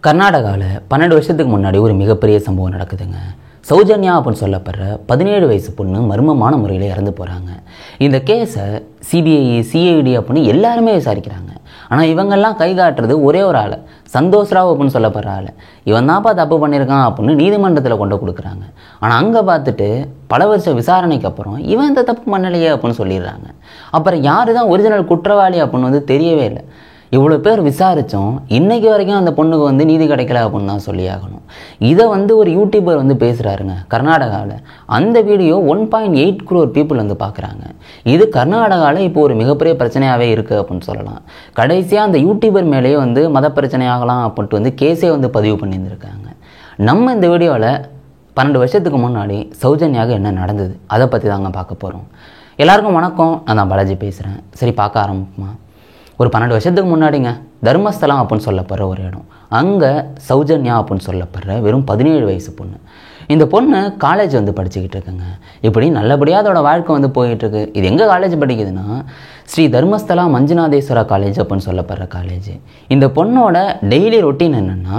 கர்நாடகாவில் 12 வருஷத்துக்கு முன்னாடி ஒரு மிகப்பெரிய சம்பவம் நடக்குதுங்க. சௌஜன்யா அப்படின்னு சொல்லப்படுற 17 வயசு பொண்ணு மர்மமான முறையில் இறந்து போகிறாங்க. இந்த கேஸை சிபிஐ சிஐடி அப்படின்னு எல்லாருமே விசாரிக்கிறாங்க. ஆனால் இவங்கெல்லாம் கை காட்டுறது ஒரே ஒரு ஆள், சந்தோஷ் ராவ் அப்படின்னு சொல்லப்படுற ஆள். இவன் தான்ப்பா தப்பு பண்ணியிருக்கான் அப்படின்னு நீதிமன்றத்தில் கொண்டு கொடுக்குறாங்க. ஆனால் அங்கே பார்த்துட்டு பல வருஷ விசாரணைக்கு அப்புறம் இவன் இந்த தப்பு பண்ணலையே அப்படின்னு சொல்லிடுறாங்க. அப்புறம் யார் தான் ஒரிஜினல் குற்றவாளி அப்படின்னு தெரியவே இல்லை. இவ்வளோ பேர் விசாரித்தோம், இன்றைக்கி வரைக்கும் அந்த பொண்ணுக்கு நீதி கிடைக்கல அப்படின்னு தான் சொல்லி ஆகணும். இதை ஒரு யூடியூபர் பேசுகிறாருங்க கர்நாடகாவில். அந்த வீடியோ 1.8 crore பீப்புள் பார்க்குறாங்க. இது கர்நாடகாவில் இப்போ ஒரு மிகப்பெரிய பிரச்சனையாகவே இருக்குது அப்படின்னு சொல்லலாம். கடைசியாக அந்த யூடியூபர் மேலேயே மத பிரச்சனை ஆகலாம் அப்படின்ட்டு கேஸே பதிவு பண்ணியிருந்திருக்காங்க. நம்ம இந்த வீடியோவில் 12 வருஷத்துக்கு முன்னாடி சௌஜன்யாவுக்கு என்ன நடந்தது அதை பற்றி தாங்க பார்க்க போகிறோம். எல்லாருக்கும் வணக்கம், நான் தான் பாலாஜி பேசுகிறேன். சரி, பார்க்க ஆரம்பிப்போமா? ஒரு 12 வருஷத்துக்கு முன்னாடிங்க தர்மஸ்தலம் அப்படின்னு சொல்லப்படுற ஒரு இடம். அங்கே சௌஜன்யா அப்படின்னு சொல்லப்படுற வெறும் 17 வயசு பொண்ணு. இந்த பொண்ணு காலேஜ் படிச்சுக்கிட்டு இருக்குங்க. இப்படி நல்லபடியாக அதோட வாழ்க்கை போயிட்டுருக்கு. இது எங்கே காலேஜ் படிக்குதுன்னா ஸ்ரீ தர்மஸ்தலா மஞ்சுநாதேஸ்வரா காலேஜ் அப்படின்னு சொல்லப்படுற காலேஜ். இந்த பொண்ணோட டெய்லி ரொட்டீன் என்னென்னா,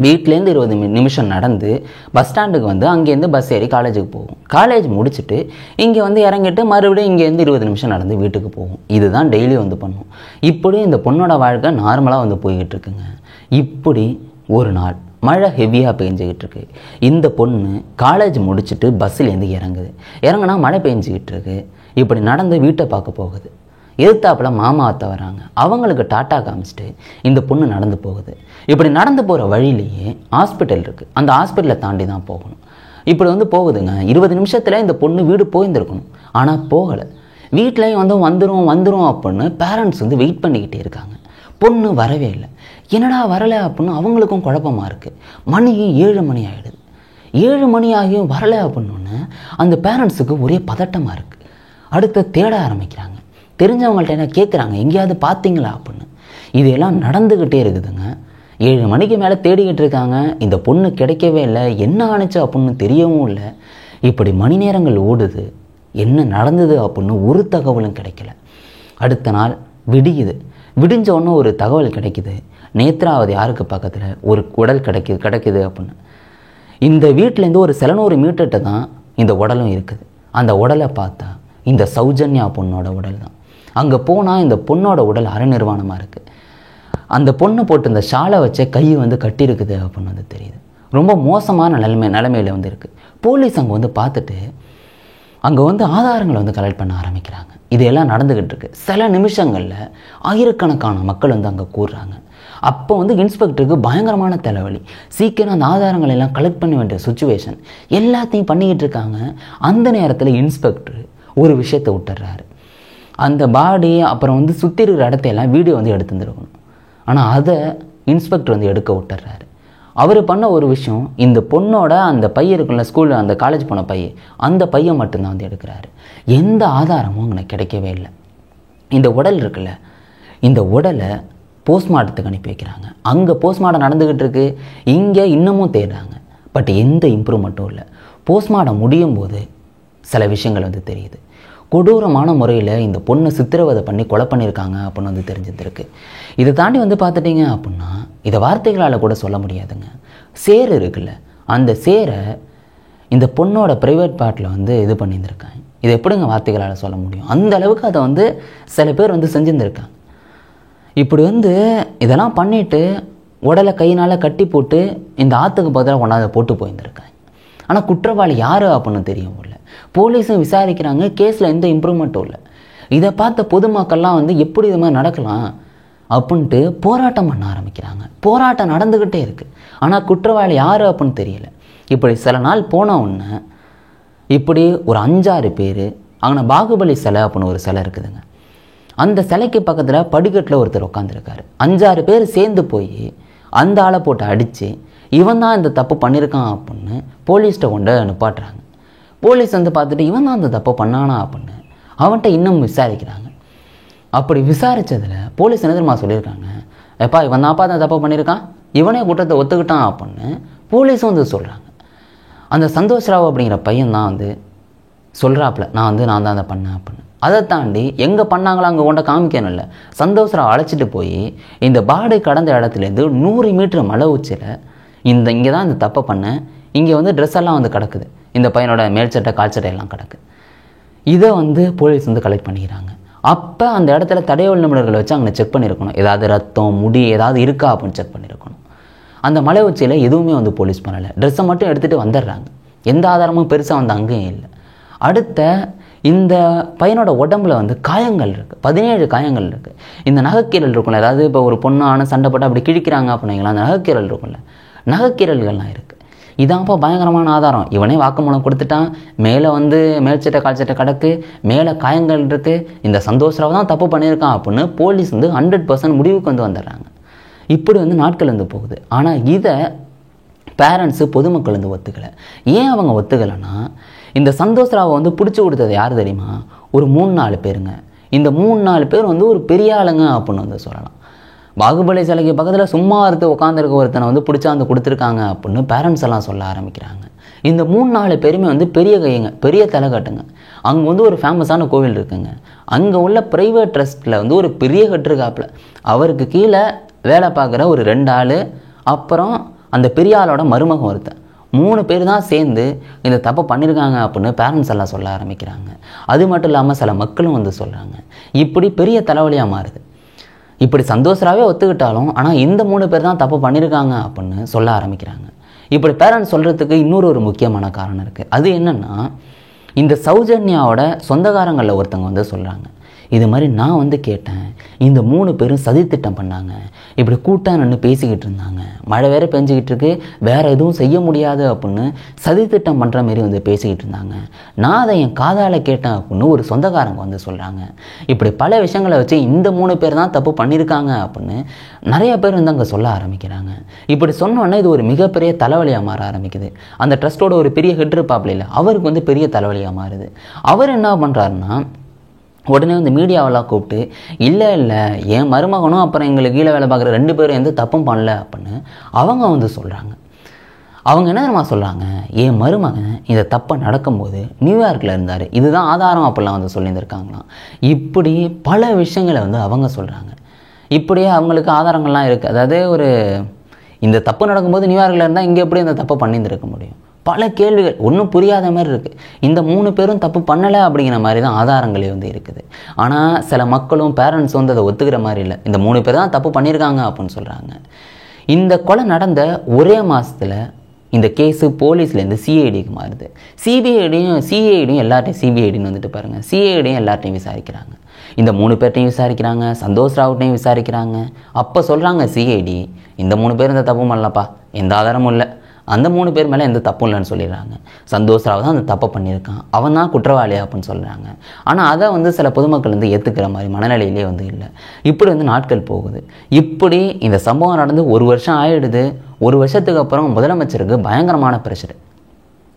வீட்டிலேருந்து 20 நிமிஷம் நடந்து பஸ் ஸ்டாண்டுக்கு அங்கேருந்து பஸ் ஏறி காலேஜுக்கு போகும். காலேஜ் முடிச்சுட்டு இங்கே இறங்கிட்டு மறுபடியும் இங்கேருந்து 20 நிமிஷம் நடந்து வீட்டுக்கு போகும். இதுதான் டெய்லி பண்ணும். இப்படி இந்த பொண்ணோட வாழ்க்கை நார்மலாக போய்கிட்டு இருக்குங்க. இப்படி ஒரு நாள் மழை ஹெவியாக பெஞ்சிக்கிட்டு இருக்கு. இந்த பொண்ணு காலேஜ் முடிச்சுட்டு பஸ்ஸிலேருந்து இறங்குனா மழை பெஞ்சிக்கிட்டு இருக்கு. இப்படி நடந்து வீட்டை பார்க்க போகுது. எதிர்த்தாப்பில் மாமா அத்தை வராங்க. அவங்களுக்கு டாட்டா காமிச்சிட்டு இந்த பொண்ணு நடந்து போகுது. இப்படி நடந்து போகிற வழியிலேயே ஹாஸ்பிட்டல் இருக்குது. அந்த ஹாஸ்பிட்டலை தாண்டி தான் போகணும். இப்படி போகுதுங்க. 20 நிமிஷத்தில் இந்த பொண்ணு வீடு போயிருந்துருக்கணும். ஆனால் போகலை. வீட்லேயும் வந்துடும் அப்படின்னு பேரண்ட்ஸ் வெயிட் பண்ணிக்கிட்டே இருக்காங்க. பொண்ணு வரவே இல்லை. என்னடா வரலை அப்படின்னு அவங்களுக்கும் குழப்பமாக இருக்குது. மணி 7 மணி ஆகிடுது. 7 மணி ஆகியும் வரலை அப்படின்னோன்னு அந்த பேரண்ட்ஸுக்கு ஒரே பதட்டமாக இருக்குது. அடுத்து தேட ஆரம்பிக்கிறாங்க. தெரிஞ்சவங்கள்ட்ட என்ன கேட்குறாங்க, எங்கேயாவது பார்த்தீங்களா அப்படின்னு. இதெல்லாம் நடந்துக்கிட்டே இருக்குதுங்க. 7 மணிக்கு மேலே தேடிக்கிட்டு இருக்காங்க. இந்த பொண்ணு கிடைக்கவே இல்லை. என்ன ஆணுச்சு அப்படின்னு தெரியவும் இல்லை. இப்படி மணி நேரங்கள் ஓடுது. என்ன நடந்தது அப்படின்னு ஒரு தகவலும் கிடைக்கல. அடுத்த நாள் விடிஞ்ச உடனே ஒரு தகவல் கிடைக்குது. நேத்ராவதி யாருக்கு பக்கத்தில் ஒரு உடல் கிடைக்குது அப்படின்னு. இந்த வீட்டிலேருந்து ஒரு 700 மீட்டர்கிட்ட தான் இந்த உடலும் இருக்குது. அந்த உடலை பார்த்தா இந்த சௌஜன்யா பொண்ணோட உடல் தான். அங்கே போனால் இந்த பொண்ணோட உடல் அரை நிர்வாணமாக இருக்குது. அந்த பொண்ணு போட்டு இந்த ஷாலை வச்ச கை கட்டியிருக்குது அப்படின்னு தெரியுது. ரொம்ப மோசமான நிலைமையில் இருக்குது. போலீஸ் அங்கே பார்த்துட்டு அங்கே ஆதாரங்களை கலெக்ட் பண்ண ஆரம்பிக்கிறாங்க. இதெல்லாம் நடந்துக்கிட்டு இருக்கு. சில நிமிஷங்களில் ஆயிரக்கணக்கான மக்கள் அங்கே கூடுறாங்க. அப்போ இன்ஸ்பெக்டருக்கு பயங்கரமான தலைவலி. சீக்கிரம் அந்த ஆதாரங்களை எல்லாம் கலெக்ட் பண்ண வேண்டிய சுச்சுவேஷன். எல்லாத்தையும் பண்ணிக்கிட்டு இருக்காங்க. அந்த நேரத்தில் இன்ஸ்பெக்டர் ஒரு விஷயத்தை விட்டுறாரு. அந்த பாடி அப்புறம் சுற்றி இருக்கிற இடத்தையெல்லாம் வீடியோ எடுத்துருந்துருக்கணும். ஆனால் அதை இன்ஸ்பெக்டர் எடுக்க விட்டுறாரு. அவர் பண்ண ஒரு விஷயம், இந்த பொண்ணோட அந்த பையன் இருக்குல்ல, ஸ்கூலில் அந்த காலேஜ் போன பையன், அந்த பையன் மட்டும்தான் எடுக்கிறாரு. எந்த ஆதாரமும் அங்கே கிடைக்கவே இல்லை. இந்த உடல் இருக்குல்ல, இந்த உடலை போஸ்ட்மார்ட்டத்துக்கு அனுப்பி வைக்கிறாங்க. அங்கே போஸ்ட்மார்ட்டம் நடந்துக்கிட்டு இருக்கு. இங்கே இன்னமும் தேடுறாங்க. பட் எந்த இம்ப்ரூவ்மெண்ட்டும் இல்லை. போஸ்ட்மார்ட்டம் முடியும் போது சில விஷயங்கள் தெரியுது. கொடூரமான முறையில் இந்த பொண்ணை சித்திரவதை பண்ணி கொலை பண்ணியிருக்காங்க அப்படின்னு தெரிஞ்சிருக்கு. இதை தாண்டி பார்த்துட்டிங்க அப்படின்னா இதை வார்த்தைகளால் கூட சொல்ல முடியாதுங்க. சேர் இருக்குல்ல, அந்த சேரை இந்த பொண்ணோட ப்ரைவேட் பார்ட்டில் இது பண்ணியிருந்திருக்காங்க. இதை எப்படிங்க வார்த்தைகளால் சொல்ல முடியும்? அந்த அளவுக்கு அதை சில பேர் செஞ்சுருந்துருக்காங்க. இப்படி இதெல்லாம் பண்ணிவிட்டு உடலை கையினால் கட்டி போட்டு இந்த ஆற்றுக்கு பதிலாக கொண்டாந்து போட்டு போயிருந்துருக்காங்க. ஆனால் குற்றவாளி யார் அப்படின்னு தெரியும் இல்லை. போலீஸும் விசாரிக்கிறாங்க. கேஸில் எந்த இம்ப்ரூவ்மெண்ட்டும் இல்லை. இதை பார்த்த பொதுமக்கள்லாம் எப்படி இது மாதிரி நடக்கலாம் அப்படின்ட்டு போராட்டம் பண்ண ஆரம்பிக்கிறாங்க. போராட்டம் நடந்துக்கிட்டே இருக்குது. ஆனால் குற்றவாளி யார் அப்படின்னு தெரியல. இப்படி சில நாள் போன உடனே இப்படி ஒரு 5-6 பேர் அங்கே பாகுபலி சிலை அப்படின்னு ஒரு சிலை இருக்குதுங்க. அந்த சிலைக்கு பக்கத்தில் படிக்கட்டில் ஒருத்தர் உட்காந்துருக்காரு. 5-6 பேர் சேர்ந்து போய் அந்த ஆளை போட்டு அடித்து இவன் தான் இந்த தப்பு பண்ணியிருக்கான் அப்படின்னு போலீஸ்கிட்ட கொண்டு நிப்பாட்டுறாங்க. போலீஸ் பார்த்துட்டு இவன் தான் அந்த தப்பு பண்ணானா அப்படின்னு அவன்கிட்ட இன்னும் விசாரிக்கிறாங்க. அப்படி விசாரித்ததில் போலீஸ் என்ன தெரியுமா சொல்லியிருக்காங்க, எப்பா இவன் தான்ப்பா அந்த தப்பு பண்ணியிருக்கான், இவனே குற்றத்தை ஒத்துக்கிட்டான் அப்படின்னு போலீஸும் சொல்கிறாங்க. அந்த சந்தோஷ் ராவ் அப்படிங்கிற பையன் தான் சொல்கிறாப்புல, நான் தான் அதை பண்ணேன் அப்படின்னு. அதை தாண்டி எங்கே பண்ணாங்களோ அங்கே கொண்ட காமிக்கணும்ல. சந்தோஷ்ராவ் அழைச்சிட்டு போய் இந்த பாடி கடந்த இடத்துலேருந்து 100 மீட்டர் மலை உச்சியில் இங்கே தான் இந்த தப்பை பண்ணேன், இங்கே வந்து ட்ரெஸ் எல்லாம் வந்து கிடக்குது, இந்த பையனோட மேல்சட்டை கால்சட்டை எல்லாம் கிடக்குது. இதை வந்து போலீஸ் வந்து கலெக்ட் பண்ணிக்கிறாங்க. அப்போ அந்த இடத்துல தடயவியல் நிபுணர்களை வச்சு அங்கே செக் பண்ணியிருக்கணும், ஏதாவது ரத்தம் முடி ஏதாவது இருக்கா அப்படின்னு செக் பண்ணியிருக்கணும். அந்த மலை உச்சியில் எதுவுமே வந்து போலீஸ் பண்ணலை, ட்ரெஸ்ஸை மட்டும் எடுத்துகிட்டு வந்துடுறாங்க. எந்த ஆதாரமும் பெருசாக வந்து அங்கேயும் இல்லை. அடுத்த இந்த பையனோட உடம்புல வந்து காயங்கள் இருக்குது, 17 காயங்கள் இருக்குது. இந்த நகைக்கீரல் இருக்கும்ல, அதாவது இப்போ ஒரு பொண்ணு ஆன சண்டை போட்டு அப்படி கிழிக்கிறாங்க அப்படிங்களா, அந்த நகைக்கீரல் இருக்கும்ல, நகைக்கீரல்கள்லாம் இருக்குது. இதான்ப்பா பயங்கரமான ஆதாரம். இவனே வாக்குமூலம் கொடுத்துட்டான், மேலே வந்து மேல்சட்டை கால்சட்டை கிடக்கு, மேலே காயங்கள் இருக்குது, இந்த சந்தோஷ்ராவ் தான் தப்பு பண்ணியிருக்கான் அப்படின்னு போலீஸ் வந்து 100% முடிவுக்கு வந்து வந்துடுறாங்க. இப்படி வந்து நாட்கள் வந்து போகுது. ஆனால் இதை பேரண்ட்ஸு பொதுமக்கள் வந்து ஒத்துக்கலை. ஏன் அவங்க ஒத்துக்கலைன்னா, இந்த சந்தோஷ்ராவை வந்து பிடிச்சி கொடுத்தது யார் தெரியுமா? ஒரு 3-4 பேருங்க. இந்த 3-4 பேர் வந்து ஒரு பெரிய ஆளுங்க அப்படின்னு வந்து சொல்லலாம். பாகுபலி சிலைக்கு பக்கத்தில் சும்மா இருந்து உட்காந்துருக்க ஒருத்தனை வந்து பிடிச்சாந்து கொடுத்துருக்காங்க அப்படின்னு பேரண்ட்ஸ் எல்லாம் சொல்ல ஆரம்பிக்கிறாங்க. இந்த 3-4 பேருமே வந்து பெரிய கையுங்க, பெரிய தலைக்கட்டுங்க. அங்கே வந்து ஒரு ஃபேமஸான கோவில் இருக்குங்க. அங்கே உள்ள ப்ரைவேட் ட்ரஸ்ட்டில் வந்து ஒரு பெரிய கட்டுருக்காப்புல, அவருக்கு கீழே வேலை பார்க்குற ஒரு 2 ஆள், அப்புறம் அந்த பெரிய ஆளோட மருமகன் ஒருத்தன், 3 பேர் தான் சேர்ந்து இந்த தப்பை பண்ணியிருக்காங்க அப்படின்னு பேரண்ட்ஸ் எல்லாம் சொல்ல ஆரம்பிக்கிறாங்க. அது மட்டும் இல்லாமல் சில மக்களும் வந்து சொல்கிறாங்க. இப்படி பெரிய தலைவலியாக மாறுது. இப்படி சந்தோஷ்ராவே ஒத்துக்கிட்டாலும் ஆனால் இந்த 3 பேர் தான் தப்பு பண்ணியிருக்காங்க அப்படின்னு சொல்ல ஆரம்பிக்கிறாங்க. இப்படி பேரண்ட்ஸ் சொல்கிறதுக்கு இன்னொரு முக்கியமான காரணம் இருக்குது. அது என்னென்னா, இந்த சௌஜன்யாவோட சொந்தக்காரங்களில் ஒருத்தவங்க வந்து சொல்கிறாங்க, இது மாதிரி நான் வந்து கேட்டேன், இந்த 3 பேரும் சதித்திட்டம் பண்ணாங்க, இப்படி கூட்டம் நின்று பேசிக்கிட்டு இருந்தாங்க, மழை வேறு பெஞ்சிக்கிட்டு இருக்கு, வேறு எதுவும் செய்ய முடியாது அப்படின்னு சதித்திட்டம் பண்ணுற மாரி வந்து பேசிக்கிட்டு இருந்தாங்க, நான் அதை என் காதால் கேட்டேன் அப்படின்னு ஒரு சொந்தக்காரங்க வந்து சொல்கிறாங்க. இப்படி பல விஷயங்களை வச்சு இந்த 3 பேர் தான் தப்பு பண்ணியிருக்காங்க அப்படின்னு நிறைய பேர் வந்து அங்கே சொல்ல ஆரம்பிக்கிறாங்க. இப்படி சொன்னோன்னே இது ஒரு மிகப்பெரிய தலைவலியாக மாற ஆரம்பிக்குது. அந்த ட்ரஸ்ட்டோட ஒரு பெரிய ஹெட் இருப்பாப்ல இல்லை, அவருக்கு வந்து பெரிய தலைவலியாக மாறுது. அவர் என்ன பண்ணுறாருன்னா, உடனே வந்து மீடியாவெல்லாம் கூப்பிட்டு, இல்லை என் மருமகனும் அப்புறம் எங்களுக்கு கீழே வேலை பார்க்குற 2 பேரும் எந்த தப்பும் பண்ணல அப்படின்னு அவங்க வந்து சொல்கிறாங்க. அவங்க என்ன தெரியுமா சொல்கிறாங்க, என் மருமகன் இந்த தப்பை நடக்கும்போது நியூயார்க்கில் இருந்தார், இதுதான் ஆதாரம் அப்படிலாம் வந்து சொல்லியிருந்திருக்காங்களாம். இப்படி பல விஷயங்களை வந்து அவங்க சொல்கிறாங்க. இப்படியே அவங்களுக்கு ஆதாரங்கள்லாம் இருக்குது. அதாவது ஒரு இந்த தப்பு நடக்கும்போது நியூயார்க்கில் இருந்தால் இங்கே எப்படி இந்த தப்பை பண்ணியிருந்திருக்க முடியும்? பல கேள்விகள் ஒன்றும் புரியாத மாதிரி இருக்குது. இந்த 3 பேரும் தப்பு பண்ணலை அப்படிங்கிற மாதிரி தான் ஆதாரங்களே வந்து இருக்குது. ஆனால் சில மக்களும் பேரண்ட்ஸ் வந்து அதை ஒத்துக்கிற மாதிரி இல்லை, இந்த 3 பேர் தான் தப்பு பண்ணியிருக்காங்க அப்படின்னு சொல்கிறாங்க. இந்த கொலை நடந்த ஒரே மாதத்தில் இந்த கேஸு போலீஸ்லேருந்து சிஐடிக்கு மாறுது. சிஐடியும் எல்லார்ட்டையும் சிபிஐடின்னு வந்துட்டு பாருங்கள், சிஐடியும் எல்லார்ட்டையும் விசாரிக்கிறாங்க. இந்த 3 பேர்ட்டையும் விசாரிக்கிறாங்க, சந்தோஷ்ராவ்ட்டையும் விசாரிக்கிறாங்க. அப்போ சொல்கிறாங்க சிஐடி, இந்த 3 பேர் இந்த தப்பு பண்ணலப்பா, எந்த ஆதாரமும் இல்லை, அந்த 3 பேர் மேலே எந்த தப்பும் இல்லைன்னு சொல்லிடுறாங்க. சந்தோஷ்ராவ் தான் அந்த தப்பை பண்ணியிருக்கான், அவன் தான் குற்றவாளி அப்படின்னு சொல்கிறாங்க. ஆனால் அதை வந்து சில பொதுமக்கள் வந்து ஏற்றுக்கிற மாதிரி மனநிலையிலே வந்து இல்லை. இப்படி வந்து நாட்கள் போகுது. இப்படி இந்த சம்பவம் நடந்து 1 வருஷம் ஆகிடுது. 1 வருஷத்துக்கு அப்புறம் முதலமைச்சருக்கு பயங்கரமான ப்ரெஷர்.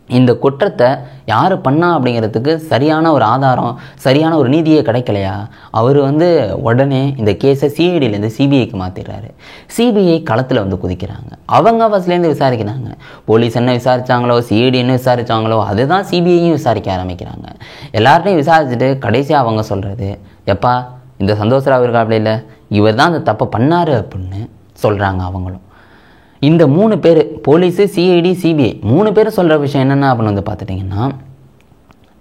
இந்த குற்றத்தை யார் பண்ணா அப்படிங்கிறதுக்கு சரியான ஒரு ஆதாரம், சரியான ஒரு நீதியே கிடைக்கலையா, அவர் வந்து உடனே இந்த கேஸை சிஐடியிலேருந்து சிபிஐக்கு மாற்றிடுறாரு. சிபிஐ களத்தில் வந்து குதிக்கிறாங்க. அவங்க ஃபஸ்ட்லேருந்து விசாரிக்கிறாங்க. போலீஸ் என்ன விசாரித்தாங்களோ, சிஐடி என்ன விசாரித்தாங்களோ அதுதான் சிபிஐயும் விசாரிக்க ஆரம்பிக்கிறாங்க. எல்லார்ட்டையும் விசாரிச்சுட்டு கடைசியாக அவங்க சொல்கிறது, எப்பா இந்த சந்தோஷ்ராவ் இருக்கா அப்படி இல்லை, இவர் தான் அந்த தப்பை பண்ணார் அப்படின்னு சொல்கிறாங்க அவங்களும். இந்த 3 பேர் போலீஸு, சிஐடி, சிபிஐ 3 பேர் சொல்கிற விஷயம் என்னென்ன அப்படின்னு வந்து பார்த்துட்டிங்கன்னா,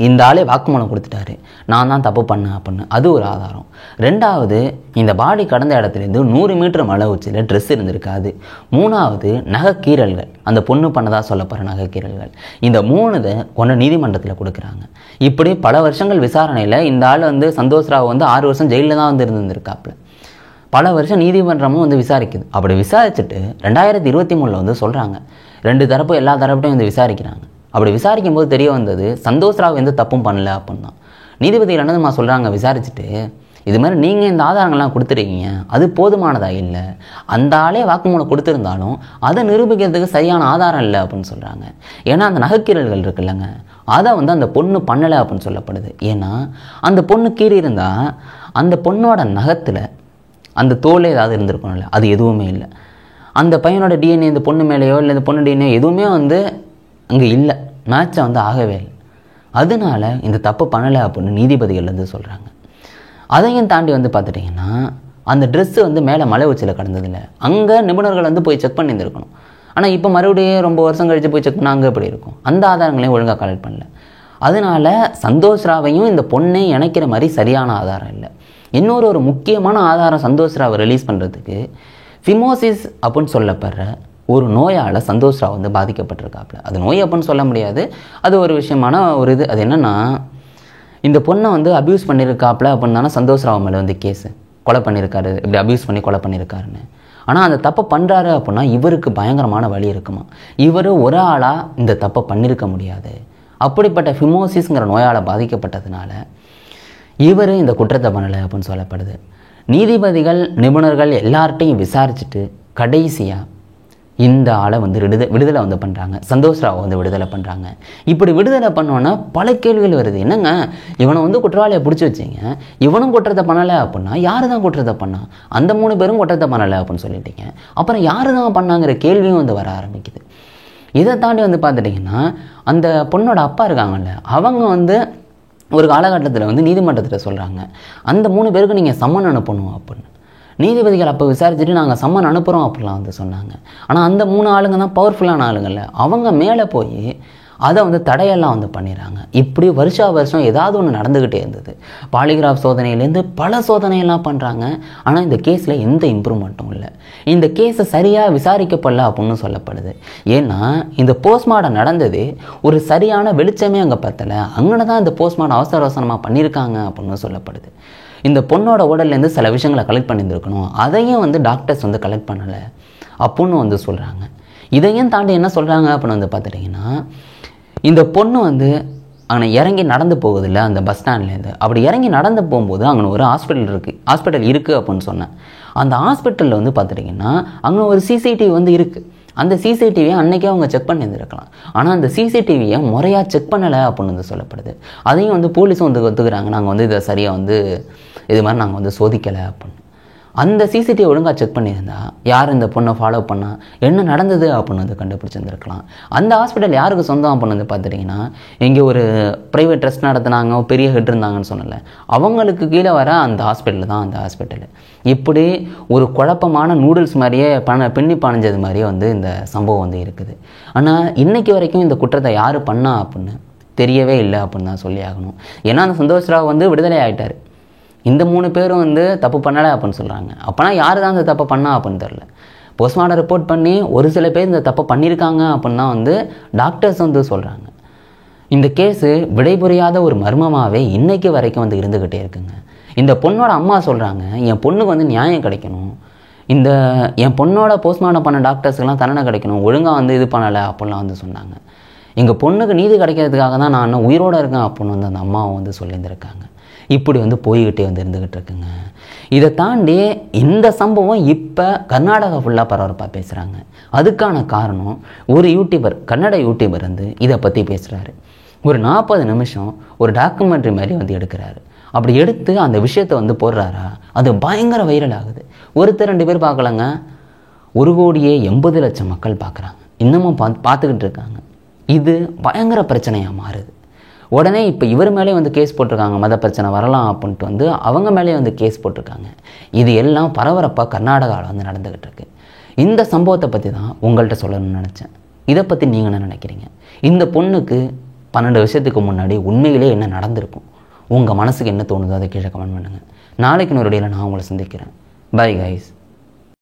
இந்த ஆளே வாக்குமூலம் கொடுத்துட்டாரு, நான் தான் தப்பு பண்ணேன் அப்படின்னு, அது ஒரு ஆதாரம். 2வது, இந்த பாடி கடந்த இடத்துலேருந்து 100 மீட்டர் மலை உச்சியில் ட்ரெஸ் இருந்திருக்காது. 3வது, நகைக்கீரல்கள், அந்த பொண்ணு பண்ணதாக சொல்லப்படுற நகைக்கீரல்கள். இந்த 3 கொண்ட நீதிமன்றத்தில் கொடுக்குறாங்க. இப்படி பல வருஷங்கள் விசாரணையில் இந்த ஆள் வந்து சந்தோஷ்ராவ் வந்து 6 வருஷம் ஜெயிலில் தான் வந்து இருந்திருக்காப்புல. பல வருஷம் நீதிமன்றமும் வந்து விசாரிக்குது. அப்படி விசாரிச்சுட்டு 2023 வந்து சொல்கிறாங்க, 2 தரப்பு எல்லா தரப்பையும் வந்து விசாரிக்கிறாங்க. அப்படி விசாரிக்கும் போது தெரிய வந்தது சந்தோஷ்ராவ் எந்த தப்பும் பண்ணல அப்படின்னு தான். நீதிபதிகள் என்னதுமா சொல்கிறாங்க, விசாரிச்சுட்டு இது மாதிரி நீங்கள் இந்த ஆதாரங்கள்லாம் கொடுத்துருக்கீங்க, அது போதுமானதாக இல்லை, அந்த ஆளே வாக்குமூலம் கொடுத்துருந்தாலும் அதை நிரூபிக்கிறதுக்கு சரியான ஆதாரம் இல்லை அப்படின்னு சொல்கிறாங்க. ஏன்னா அந்த நகைக்கீரல்கள் இருக்குல்லங்க, அதை வந்து அந்த பொண்ணு பண்ணலை அப்படின்னு சொல்லப்படுது. ஏன்னா அந்த பொண்ணு கீறி இருந்தால் அந்த பொண்ணோட நகத்தில் அந்த தோல் ஏதாவது இருந்திருக்கணும்ல, அது எதுவுமே இல்லை. அந்த பையனோட டிஎன்ஏ இந்த பொண்ணு மேலேயோ இல்லை இந்த பொண்ணு டிஎன்ஏ எதுவுமே வந்து அங்கே இல்லை, மேட்சை வந்து ஆகவே இல்லை. அதனால இந்த தப்பு பண்ணலை அப்படின்னு நீதிபதிகள் வந்து சொல்கிறாங்க. அதையும் தாண்டி வந்து பார்த்துட்டிங்கன்னா அந்த ட்ரெஸ்ஸு வந்து மேலே மலை உச்சியில் கடந்ததில்லை. அங்கே நிபுணர்கள் வந்து போய் செக் பண்ணியிருந்துருக்கணும். ஆனால் இப்போ மறுபடியும் ரொம்ப வருஷம் கழித்து போய் செக் பண்ணால் அங்கே எப்படி இருக்கும்? அந்த ஆதாரங்களையும் ஒழுங்காக கலெக்ட் பண்ணல. அதனால சந்தோஷ் ராவையும் இந்த பொண்ணை இணைக்கிற மாதிரி சரியான ஆதாரம் இல்லை. இன்னொரு முக்கியமான ஆதாரம் சந்தோஷ் ராவை ரிலீஸ் பண்ணுறதுக்கு ஃபிமோசிஸ் அப்படின்னு சொல்லப்படுற ஒரு நோயால் சந்தோஷ் ராவ் வந்து பாதிக்கப்பட்டிருக்காப்புல. அது நோய் அப்படின்னு சொல்ல முடியாது, அது ஒரு விஷயமான ஒரு இது. அது என்னென்னா, இந்த பொண்ணை வந்து அப்யூஸ் பண்ணியிருக்காப்புல அப்படின்னு தானே சந்தோஷ் ராவ் மேலே வந்து கேஸு. கொலை பண்ணியிருக்காரு, இப்படி அப்யூஸ் பண்ணி கொலை பண்ணியிருக்காருன்னு. ஆனால் அந்த தப்பை பண்ணுறாரு அப்படின்னா இவருக்கு பயங்கரமான வலி இருக்குமா. இவர் ஒரு ஆளாக இந்த தப்பை பண்ணியிருக்க முடியாது. அப்படிப்பட்ட ஃபிமோசிஸ்ங்கிற நோயால் பாதிக்கப்பட்டதுனால இவர் இந்த குற்றத்தை பண்ணலை அப்படின்னு சொல்லப்படுது. நீதிபதிகள் நிபுணர்கள் எல்லார்ட்டையும் விசாரிச்சுட்டு கடைசியாக இந்த ஆளை வந்து விடுதலை வந்து பண்ணுறாங்க. சந்தோஷ் ராவை வந்து விடுதலை பண்ணுறாங்க. இப்படி விடுதலை பண்ணோன்னா பல கேள்விகள் வருது. என்னங்க, இவனை வந்து குற்றவாளியை பிடிச்சி வச்சிங்க, இவனும் குற்றத்தை பண்ணலை அப்படின்னா யார் தான் குற்றத்தை பண்ணா? அந்த 3 பேரும் குற்றத்தை பண்ணலை அப்படின்னு சொல்லிட்டீங்க. அப்புறம் யார் தான் பண்ணாங்கிற கேள்வியும் வந்து வர ஆரம்பிக்குது. இதை தாண்டி வந்து பார்த்துட்டிங்கன்னா அந்த பொண்ணோட அப்பா இருக்காங்கல்ல, அவங்க வந்து ஒரு காலகட்டத்தில் வந்து நீதிமன்றத்தில் சொல்கிறாங்க, அந்த 3 பேருக்கு நீங்கள் சம்மன் அனுப்பணும் அப்படின்னு. நீதிபதிகள் அப்போ விசாரிச்சுட்டு நாங்கள் சம்மன் அனுப்புகிறோம் அப்படிலாம் வந்து சொன்னாங்க. ஆனால் அந்த 3 ஆளுங்க தான் பவர்ஃபுல்லான ஆளுங்கள்ல, அவங்க மேலே போய் அதை வந்து தடையெல்லாம் வந்து பண்ணிடுறாங்க. இப்படி வருஷம் ஏதாவது ஒன்று நடந்துக்கிட்டே இருந்தது. பாலிகிராஃப் சோதனையிலேருந்து பல சோதனையெல்லாம் பண்ணுறாங்க. ஆனால் இந்த கேஸில் எந்த இம்ப்ரூவ்மெண்ட்டும் இல்லை. இந்த கேஸை சரியாக விசாரிக்கப்படல அப்படின்னு சொல்லப்படுது. ஏன்னா இந்த போஸ்ட்மார்ட்டம் நடந்தது ஒரு சரியான வெளிச்சமே அங்கே பத்தலை. அங்கே தான் இந்த போஸ்ட்மார்ட்டம் அவசரமாக பண்ணியிருக்காங்க அப்படின்னு சொல்லப்படுது. இந்த பொண்ணோட உடல்லேருந்து சில விஷயங்களை கலெக்ட் பண்ணியிருந்துருக்கணும், அதையும் வந்து டாக்டர்ஸ் வந்து கலெக்ட் பண்ணலை அப்படின்னு வந்து சொல்கிறாங்க. இதையும் தாண்டி என்ன சொல்கிறாங்க அப்படின்னு வந்து பார்த்துட்டிங்கன்னா, இந்த பொண்ணு வந்து அங்கே இறங்கி நடந்து போகுதில்ல அந்த பஸ் ஸ்டாண்ட்லேருந்து, அப்படி இறங்கி நடந்து போகும்போது அங்கே ஒரு ஹாஸ்பிட்டல் இருக்குது அப்படின்னு சொன்னேன். அந்த ஹாஸ்பிட்டலில் வந்து பார்த்துட்டிங்கன்னா அங்கே ஒரு சிசிடிவி வந்து இருக்குது. அந்த சிசிடிவியை அன்றைக்கே அவங்க செக் பண்ணியிருந்துருக்கலாம். ஆனால் அந்த சிசிடிவியை முறையாக செக் பண்ணலை அப்படின்னு வந்து சொல்லப்படுது. அதையும் வந்து போலீஸும் வந்து ஒத்துக்கிறாங்க, நாங்கள் வந்து இதை சரியாக வந்து இது மாதிரி நாங்கள் வந்து சோதிக்கலை அப்படின்னு. அந்த சிசிடிவி ஒழுங்காக செக் பண்ணியிருந்தா யார் இந்த பொண்ணை ஃபாலோ பண்ணால் என்ன நடந்தது அப்படின்னு வந்து கண்டுபிடிச்சிருந்துருக்கலாம். அந்த ஹாஸ்பிட்டல் யாருக்கு சொந்தம் அப்படின்னு வந்து பார்த்துட்டிங்கன்னா, இங்கே ஒரு ப்ரைவேட் ட்ரஸ்ட் நடத்துனாங்க, பெரிய ஹெட் இருந்தாங்கன்னு சொன்னல, அவங்களுக்கு கீழே வர அந்த ஹாஸ்பிட்டல் தான் அந்த ஹாஸ்பிட்டல். இப்படி ஒரு குழப்பமான நூடுல்ஸ் மாதிரியே பின்னி பாணிஞ்சது மாதிரியே வந்து இந்த சம்பவம் வந்து இருக்குது. ஆனால் இன்றைக்கி வரைக்கும் இந்த குற்றத்தை யார் பண்ணா அப்படின்னு தெரியவே இல்லை அப்படின்னு தான் சொல்லி ஆகணும். ஏன்னா அந்த சந்தோஷ் ராவ் வந்து விடுதலை ஆகிட்டார். இந்த 3 பேரும் வந்து தப்பு பண்ணலை அப்படின்னு சொல்கிறாங்க. அப்போனா யார் தான் இந்த தப்பை பண்ணா அப்படின்னு தெரில. போஸ்ட்மார்ட்டம் ரிப்போர்ட் பண்ணி ஒரு சில பேர் இந்த தப்பை பண்ணியிருக்காங்க அப்படின்னு தான் வந்து டாக்டர்ஸ் வந்து சொல்கிறாங்க. இந்த கேஸு விடைபுரியாத ஒரு மர்மமாகவே இன்றைக்கு வரைக்கும் வந்து இருந்துக்கிட்டே இருக்குங்க. இந்த பொண்ணோட அம்மா சொல்கிறாங்க, என் பொண்ணுக்கு வந்து நியாயம் கிடைக்கணும், இந்த என் பொண்ணோட போஸ்ட்மார்ட்டம் பண்ண டாக்டர்ஸுக்கெல்லாம் தண்டனை கிடைக்கணும், ஒழுங்காக வந்து இது பண்ணலை அப்படிலாம் வந்து சொன்னாங்க. எங்கள் பொண்ணுக்கு நீதி கிடைக்கிறதுக்காக தான் நான் இன்னும் உயிரோடு இருக்கேன் அப்படின்னு வந்து அந்த அம்மாவை வந்து சொல்லியிருந்திருக்காங்க. இப்படி வந்து போய்கிட்டே வந்து இருந்துக்கிட்டு இருக்குங்க. இதை தாண்டி இந்த சம்பவம் இப்போ கர்நாடகா ஃபுல்லாக பரபரப்பாக பேசுகிறாங்க. அதுக்கான காரணம் ஒரு யூடியூபர், கன்னட யூடியூபர் வந்து இதை பற்றி பேசுகிறாரு. ஒரு 40 நிமிஷம் ஒரு டாக்குமெண்ட்ரி மாதிரி வந்து எடுக்கிறாரு. அப்படி எடுத்து அந்த விஷயத்தை வந்து போடுறாரா, அது பயங்கர வைரல் ஆகுது. 1-2 பேர் பார்க்கலங்க, 1,80,00,000 மக்கள் பார்க்குறாங்க, இன்னமும் பார்த்துக்கிட்டு இருக்காங்க. இது பயங்கர பிரச்சனையாக மாறுது. உடனே இப்போ இவர் மேலே வந்து கேஸ் போட்டிருக்காங்க, மத பிரச்சனை வரலாம் அப்படின்ட்டு வந்து அவங்க மேலே வந்து கேஸ் போட்டிருக்காங்க. இது எல்லாம் பரபரப்பாக கர்நாடகாவில் வந்து நடந்துக்கிட்டு இருக்கு. இந்த சம்பவத்தை பற்றி தான் உங்கள்கிட்ட சொல்லணும்னு நினச்சேன். இதை பற்றி நீங்கள் என்ன நினைக்கிறீங்க? இந்த பொண்ணுக்கு 12 வருஷத்துக்கு முன்னாடி உண்மையிலே என்ன நடந்திருக்கும்? உங்கள் மனசுக்கு என்ன தோணுதோ அதை கீழே கமெண்ட் பண்ணுங்கள். நாளைக்கு இன்னொரு வீடியோவில் நான் உங்களை சந்திக்கிறேன். Bye guys.